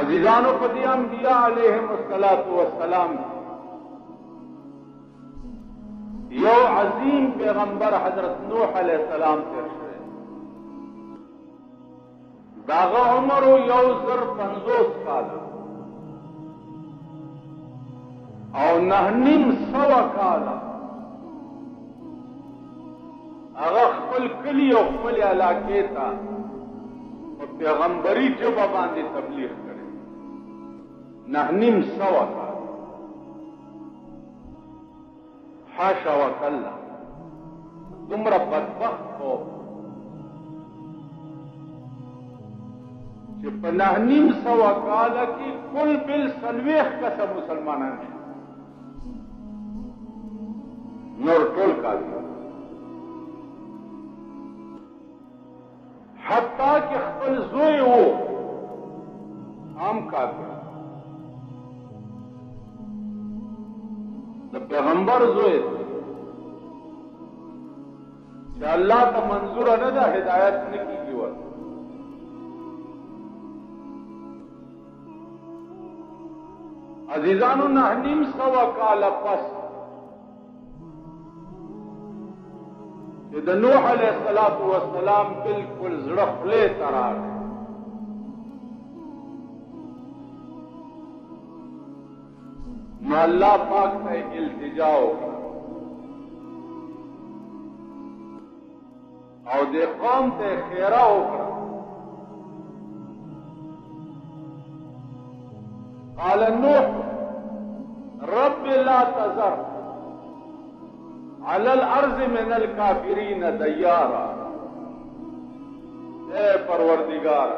अजीजानो पति अंबिया अलैहिमुस्सलातु वस्सलाम यो अजीम पैगंबर हजरत नूह अलैहिस्सलाम तेर शवे दागा उमर यो ज़र 50 काल और 900 काल अगर खपल कली और खपल इलाके था और पैगंबरी जबा बांधे तबलीग करे 900 काल हाशा वकल्ला तुमरा बदबख्त हो कि 900 काल की कुल बिल सलवेख कसम मुसलमान है नूर टोल का हत्ता कि खपल जोए हो आम काफिर तो पैगंबर जोए थे अल्लाह का मंजूर न था हिदायत ने की वक्त अजीजानो 900 काल पस नूह अलैहिस्सलातु वस्सलाम बिल्कुल ज़ड़खले तरार है न अल्लाह पाक से इल्तिजा होगा और दे कौम से खेरा होगा क़ाल नूह रब्ब ला तज़र अलल अर्ज़ मिनल काफिरीन दय्यारा ए परवरदिगार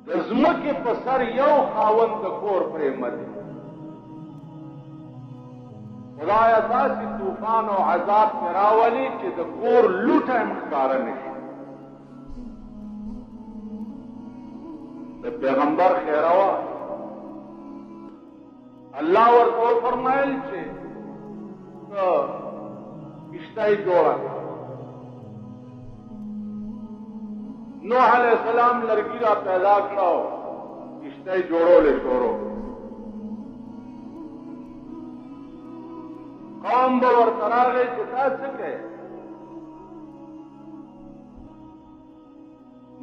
दज़मके पसर यो खावंद कोर प्रेमदी खुदाया दासी तूफान और अजाब करावली कि द कोर लूटा मुख्तार नहीं पैगंबर खेरावा अल्लाह और तो फरमाइल छे तो किश्ताई जोड़ा नूह अलैहिस्सलाम लड़कीरा पैदा कराओ किश्ताई जोड़ो ले छोड़ो कौम बवर तरागे चिता सके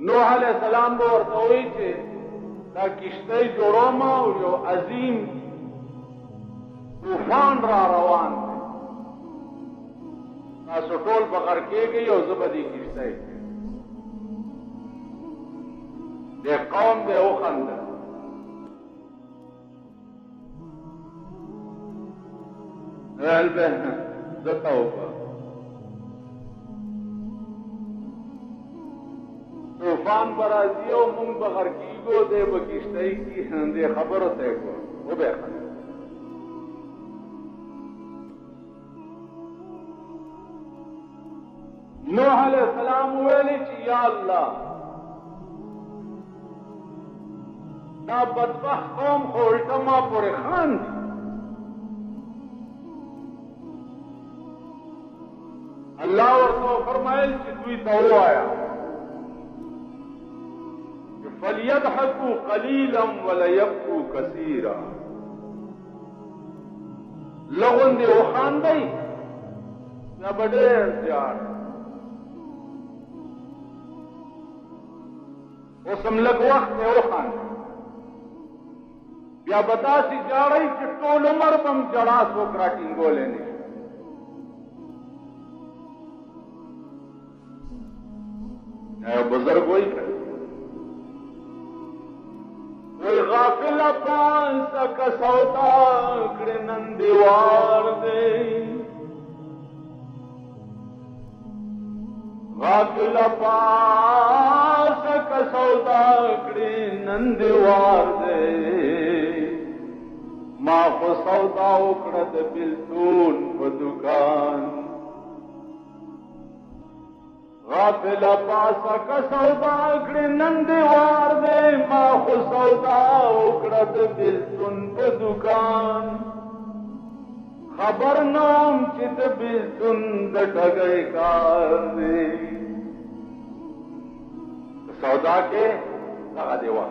नूह अलैहिस्सलाम बवर तो हुई छे ता किश्ताई जोड़ो मा यो अजीम तूफान रा रवान थे टोल पकड़ के गई और जबदी किश्ताई दे कौम दे वो खंदर जता होगा तूफान बराजियो मुंग बगर की गो दे बकिश्ताई की दे खबर होते को वो बेखबर नूह अलैहिस्सलाम वेली ची या अल्लाह ना बदबख्त कौम को उल्टा मां पूरे खान दी अल्लाह और तो फरमाइल कि तू तो आया कि फलियदहकू कलीलम वलयबकू कसीरा लोगों ने वो खान दई ना बड़े जान वो समलक वक्त है वो खान या बता सी जा रही कि टोल उमर बम जड़ा सोकरा टिंगो लेने बुजुर्ग वही कोई गाफिल पांच कसौता नंदीवार दे गाफिल पास कसौता नंदीवार दे मां को सौदा उकड़त बिल्तून को दुकान गाफिल पास कसौदा नंदीवार दे मां को सौदा उकड़त बिल्तून को दुकान खबर नाम चित बिल्तून ठगे कार दे सौदा के दगा देवा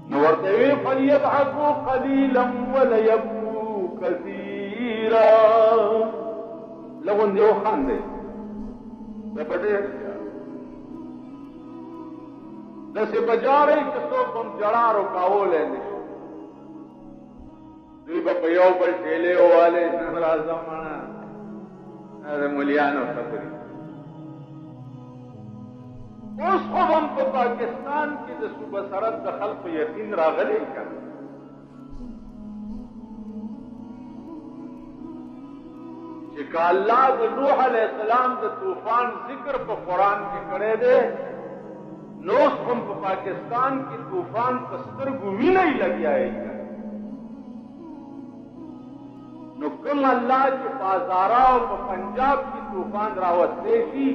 नवर्तवे फलियضحكوا قليلا وليبكوا كثيرا لغون دیو خان دے بڑے دسے بجارے کسو کم جڑا رکاو لینے دوی با پیو بل ٹھیلے والے نمرازہ مانا ارے ملیانو خبری اس خوب ہم کو پاکستان کی دا صوبہ سرد دا خلق یقین راغلے کر چکا اللہ دا نوح علیہ السلام دا طوفان ذکر پا قرآن کے کرے دے نوس ہم پا پاکستان کی طوفان پستر گوی نہیں لگی آئے گا نو کم اللہ کے پازارہ و پا پنجاب کی طوفان راوت دیشی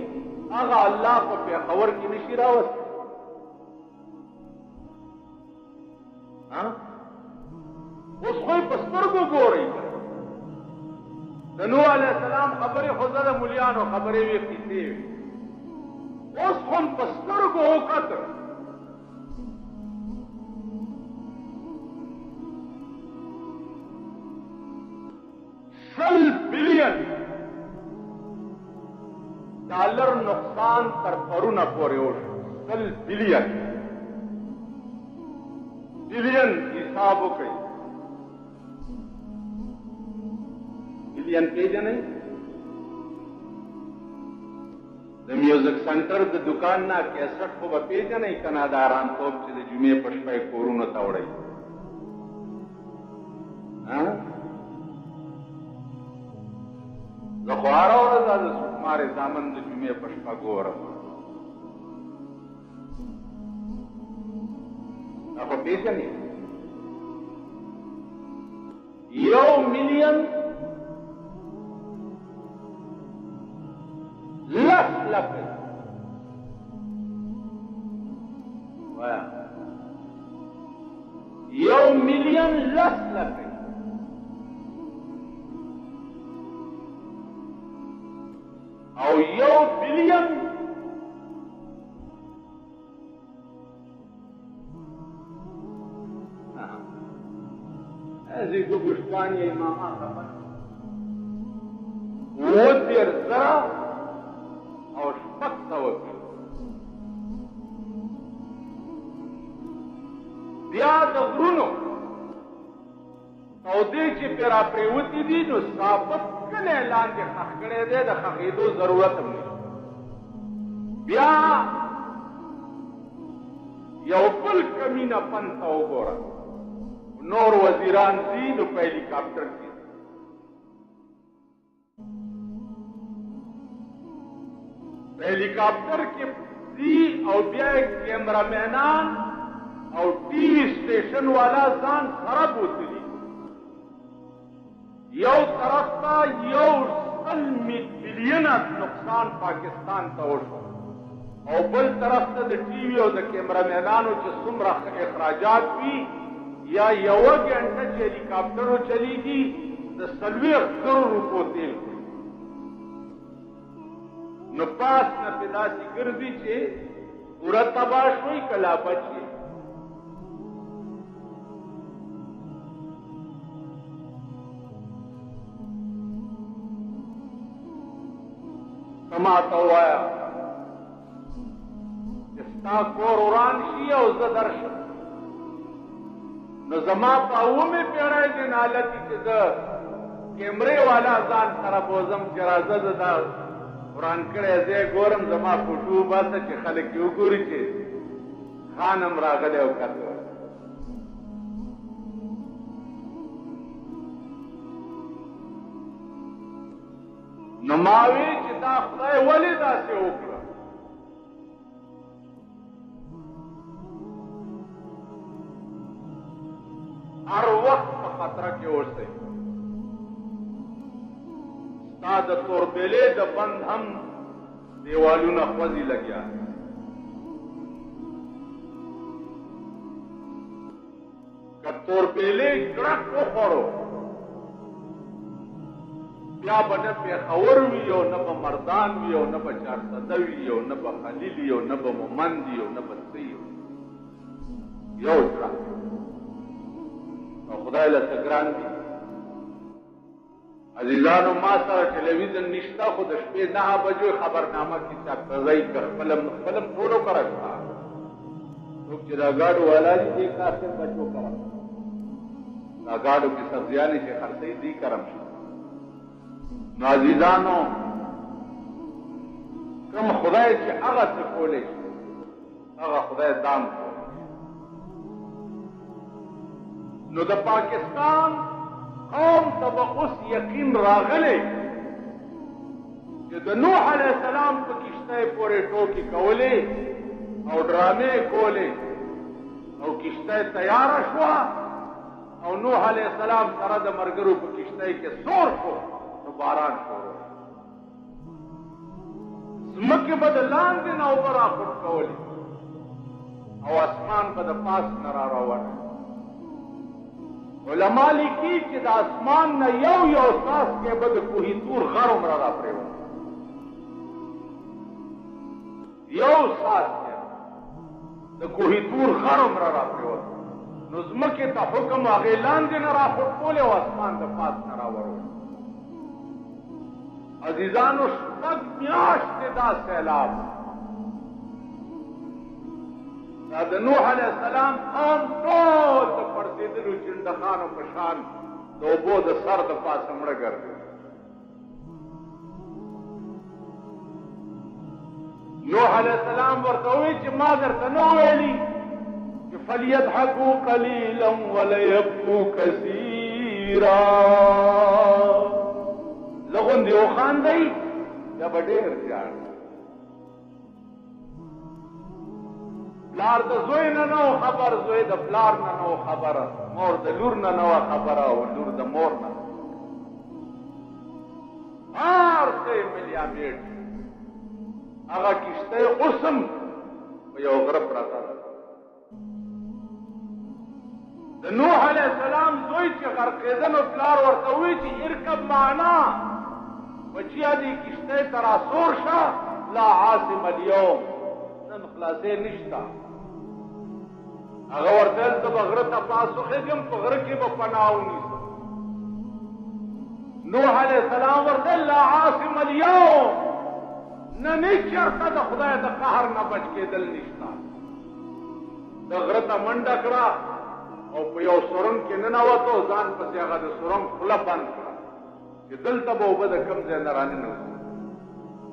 آغا اللہ کو پیخور کی نشی راوت اس کوئی پستر کو گو رہی ہے نوح علیہ السلام خبری خزر ملیان و خبری وی قیسی اس خون پستر کو قطر $100 بلین نقصان تر پرونا پورے ہوش $100 بلین حساب ہو گئی بلین پیجا نہیں دا میوزک سنٹر دا دکان نا کیسٹ کو با پیجا نہیں کنا دا آرام توب چی دا جمعے پشپای کورونو تاوڑائی زخوارا ہو رضا دا سکمار زامن دا جمعے پشپا گورا اخو پیجا نہیں $1 ملین لس لکھ وایا $1 ملین لس لکھ او $1 بلین ایسی کو گشتانی امامہ خبر وہ دیر ذرا اور شپک سوکی بیا دا غرونو او دے چی پیرا پریوتی دی نو ثابت کن اعلان دے خخکڑے دے دا خخیدو ضرورت ہم نہیں بیا یو بل کمینہ پنتا ہو گورا نور وزیران دی نو پہلی کاپٹر کی ہیلی کاپٹر کے دی او بیا کیمرہ مینان او ٹی وی سٹیشن والا زان خراب ہوتی لی یو طرف تا یو $100 بلین نقصان پاکستان تا ہوشو او بل طرف تا دا ٹی وی او دا کیمرہ مینانو چی سمرہ اخراجات بھی یا یو گھنٹہ چی ہیلی کاپٹرو چلی گی دا $100 تیل نو پاس نا پیدا سی گردی چے پورا تباش ہوئی کلا بچے سماتا ہوایا جستا کور اوران شی او زدرش نو زما پاو میں پیڑائی دن حالتی چے دا کیمرے والا زان طرف وزم جرازہ دا قرآن کرے زی گورم زما فوٹو باسا چی خلق کیو گوری چی خانم راغلے او کرده نماوی چی دا خدای ولی دا سی اوکرا ہر وقت خطرہ کی اور سے دا توربیلے دا بند ہم دیوالونا خوزی لگیا کہ توربیلے گرک کو خورو بیا به نه پېښور وي او نه به مردان وي او نه به چارسده وي او نه به خلیل وي او نه به مومند وي او نه به څه وي یو زړه او خدای له څه ګران دي عزیزانو ما سره ټلویزیون نشته خو د شپې 9 بجو خبرنامه کې چاپترۍ که خپلم ټولو کره شته څوک چې دا ګاډو والا دي دې کار صرف بچو کرم دا ګاډو کې سبزیانې چې خرڅوي دې کرم شته نو عزیزانو کوم خدای چې هغه څه کولی شي هغه خدای دام کولی نو د پاکستان قوم ته به اوس یقین راغلی چې د نوح علیه السلام په کشتۍ پورې ټوکې کولې او ډرامې کولې او کشتۍ تیاره شوه او نوح علیه السلام سره د ملګرو په کشتۍ کې سور شو نو باران شروع ځمکې به د لاندې نه اوبه راخوټ کولې او اسمان به د پاس نه را روانه علما لیکي چې د اسمان نه یو څاڅکی به د کوهي تور غر عمره را پرېوت یو څاڅکی د کوهي تور غر عمره را پرېوت نو ځمکې ته حکم هغې لاندې نه راخوټ کولې او اسمان د پاس نه راوروت عزیزانو 6 میاشتې دا سیلاب دا د نوح علیه السلام قوم ټول د پړسېدلو چنډخانو په شان د اوبو د سر د پاسه مړه ګرځي نوح علیه السلام ورته وویل چې ما درته نه ویلي چې فلیضحکوا قلیلا ولیبکوا کثیرا لغوندې وخاندئ یا به ډېر ژاړئ پلار د زوی نه نو خبر زوی د پلار نه نو خبره مور د لور نه نو خبره او لور د مور نه هر څه ملیامېټ هغه کشتۍ اوسم په یو غره پرته ده د نوح علیه السلام زوی چې غرقېده نو پلار ورته ووایي چې ارکب معنا بچیا دې کشتۍ ته راسور شه لا عاصم اليوم نن خلاصې نشته هغه ورته ویل زه به غره ته پاس وخېږم په غره کې به پناه ونیسم نوح علیه السلام ورته ویل لا عاصم اليوم نن هېڅ چېرته د خدای د قهر نه بچ کېدل نشته د غره ته منډه کړه او په یو سرنګ کې ننوتو ځان پسې هغه د سرنګ خوله بند کړه چې دلته به اوبه د کوم ځای نه راننوځي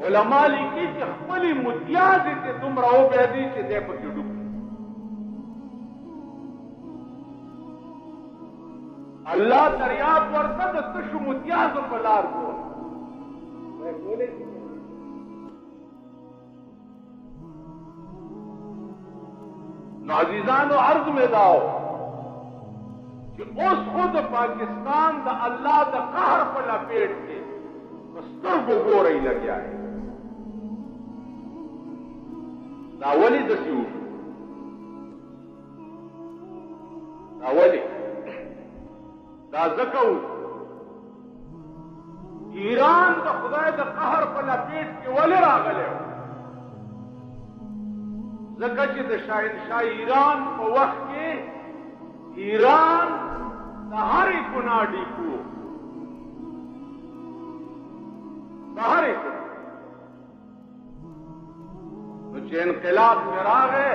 علما لیکي چې خپلې متیازې چې دومره وبهېدې چې دی پکې ډوب الله دریاب ورته د تشو متیازو په لار بول نو عزیزانو عرض میں داؤ کہ اس خود پاکستان دا اللہ دا قہر پر لپیٹ کے سترګو ګورئ لګیا ہے دا ولی دسی وشو دا ولی دا ځکه وشو ایران د خدای د قهر په لپیټ کې ولې راغلی و ځکه چې د شاهنشاه ایران په وخت کې ایران د هرې ګناه ډیکو د هرې ګناه نو چې انقلاب کې راغی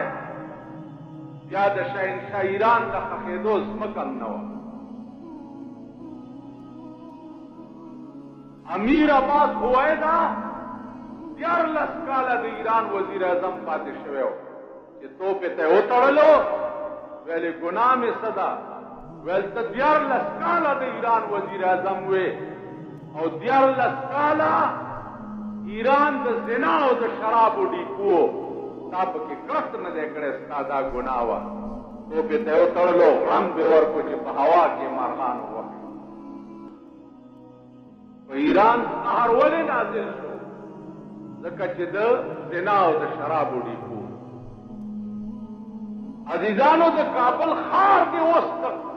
بیا د شاهنشاه ایران د ښخېدو ځمکه هم نه وه امیر عباس هویدا 14 کاله د ایران وزیر اعظم پاتې شوی و چې توپې ته یې وتړلو ویلې ګناه مې څه ده ویل ته 14 کاله د ایران وزیر اعظم وې او 14 کاله ایران د زنا او د شرابو ډیپو تا پکې کړت نه دی کړی ستا دا ګناه وه توپې ته یې وتړلو غم به ورکړو چې په هوا کې مارغان ووهي په ایران قهر ولې نازل شو ځکه چې د زنا او د شرابو ډیپو عزیزانو د کابل ښار کې اوس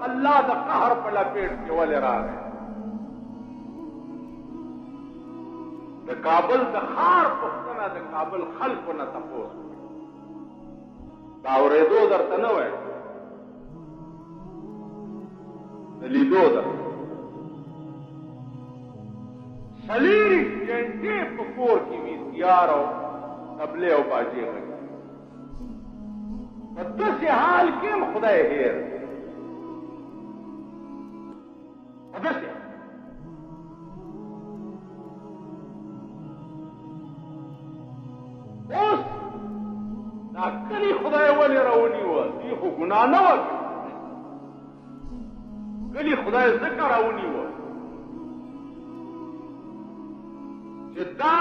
الله د قهر په لپیټ کې ولې راغی د کابل د ښار پوښتنه د کابل خلکو نه تپوس دا اورېدو درته نه وایم د لیدو درته څلېرویشت ګنټې په کور کې وي سیار او طبلې او باجې غږي په داسې حال کې هم خدای هېر په داسې اوس دا کلي خدای ولې راونیوه دوی خو ګناه نه وه کلي خدای ځکه راونیوه چې دا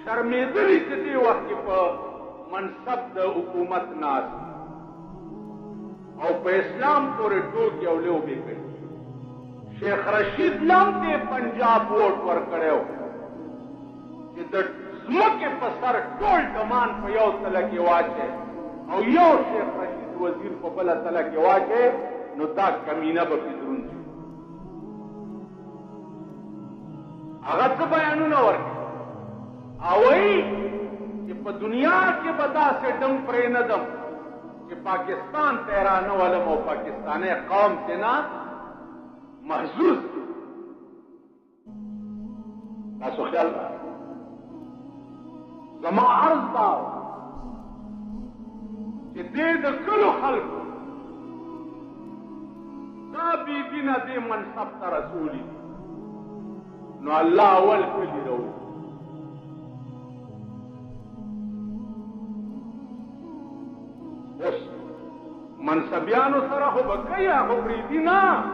شرمېدلي چې دې وخت کې په منصب د حکومت ناست او په اسلام پورې ټوکې او لوبې کوي شیخ رشید لم دې پنجاب ووټ ورکړی و چې د ځمکې په سر ټول کمان په یو تله کې واچوي او یو شیخ رشید وزیر په بله تله کې واچوي نو دا کمینه به پې دروند شي هغه څه بیانونه ورکړي او وایي چې په دنیا کې به داسې ډم پرې نه دم چې پاکستان ته یې رانولم او پاکستانی قوم ترې نه محظوظ تاسو خیال زما عرض دا چې دې د کلو خلکو دا بیبي نه دې منصب ته رسولي نو الله اول کلي راولي اوس منصبیانو سره خو به کوي هغه پرېږدي نه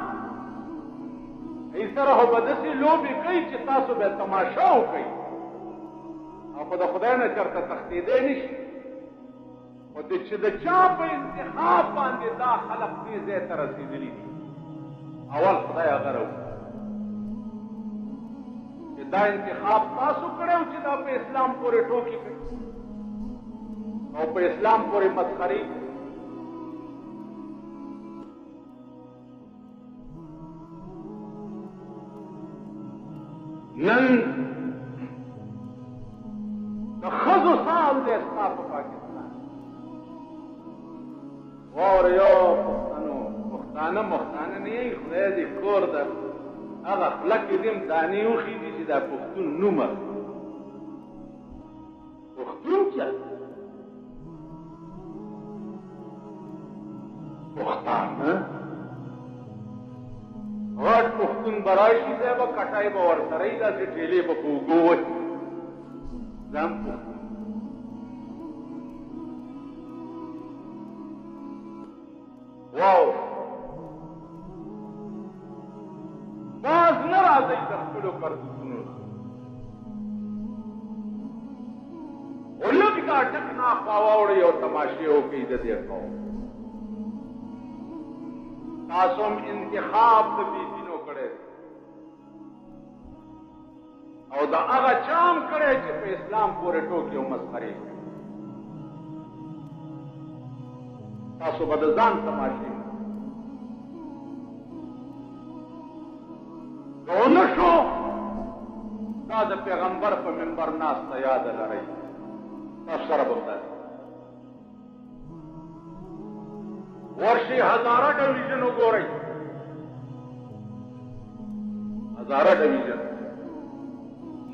ای سره خو به داسې لوبې کوي چې تاسو به تماشا وکئ او خو د خدای نه چېرته تښتېدی نه شي خو چې د چا په انتخاب باندې دا خلق دې ځای ته رسېدلي دي اول خدای هغه راوکړي چې دا انتخاب تاسو کړی و چې دا په اسلام پورې ټوکې کوي او په اسلام پورې مسخرې نن د ښځو سال دی ستا په پاکستان واوره یو پښتانه مختانه نه یې خدای دې کور ده هغه خوله کې دې هم دانې وښي دي چې دا پښتون نوم پښتون چا پښتانه غټ پښتون به راشي دی به کټای به ورسره وي داسې ټېلې به په اوږو وچي ځان پښتون واو باز نه راځئ د خپلو کرتوتونو خو لږ دا ټک ناخوا واوړئ او تماشې وکړئ د دې قوم تاسو هم انتخاب د بېدینو کړی او د هغه چا هم کړی چې په اسلام پورې ټوکې او مسخرې کوي تاسو به د ځان تماشې که ونه شو دا د پیغمبر په منبر ناسته یاده لرئ تاسو سره به خدای ورشي هزاره ډویژن وګورئ هزاره ډویژن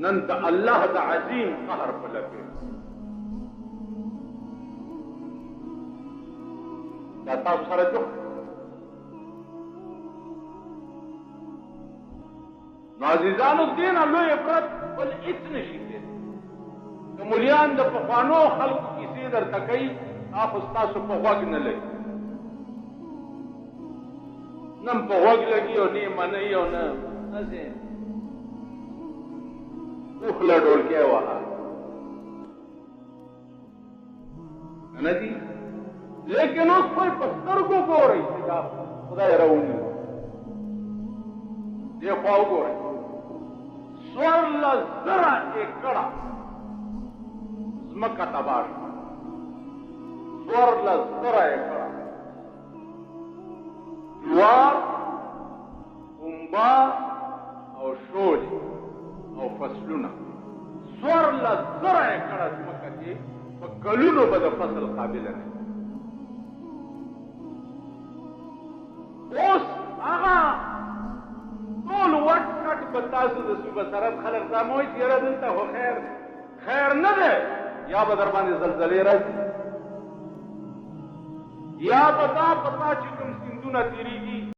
نن د الله د عظیم قهر په لپې دا تاسو سره جوړ نو عزیزانو دې نه لوی عبرت بل هېڅ نشي کېدی که مولیان د پخوانو خلکو کیسې درته کوي هغه ستاسو په غوږ نه لګي نم په غوږ لګي او نه منئ او نه هسې اوخله ډولکی وهه نه دي لیکن اوس خپل په سترګو ګورئ چې دا خدای راونیو دې خوا وګورئ 16,000 ایکړه ځمکه تباه شوه 16,000 ایکړه جوار پنبه او شولې او فصلونه 14,000 ایکړه ځمکه چې په کلونو به د فصل قابله نه اوس هغه ټول وټ کټ به تاسو د صوبه سرحد خلک دا مه وایي چې یاره دلته خو خیر نه دی یا به در باندې زلزلې راځي یا به دا په تا چې کوم سیندونه تېرېږي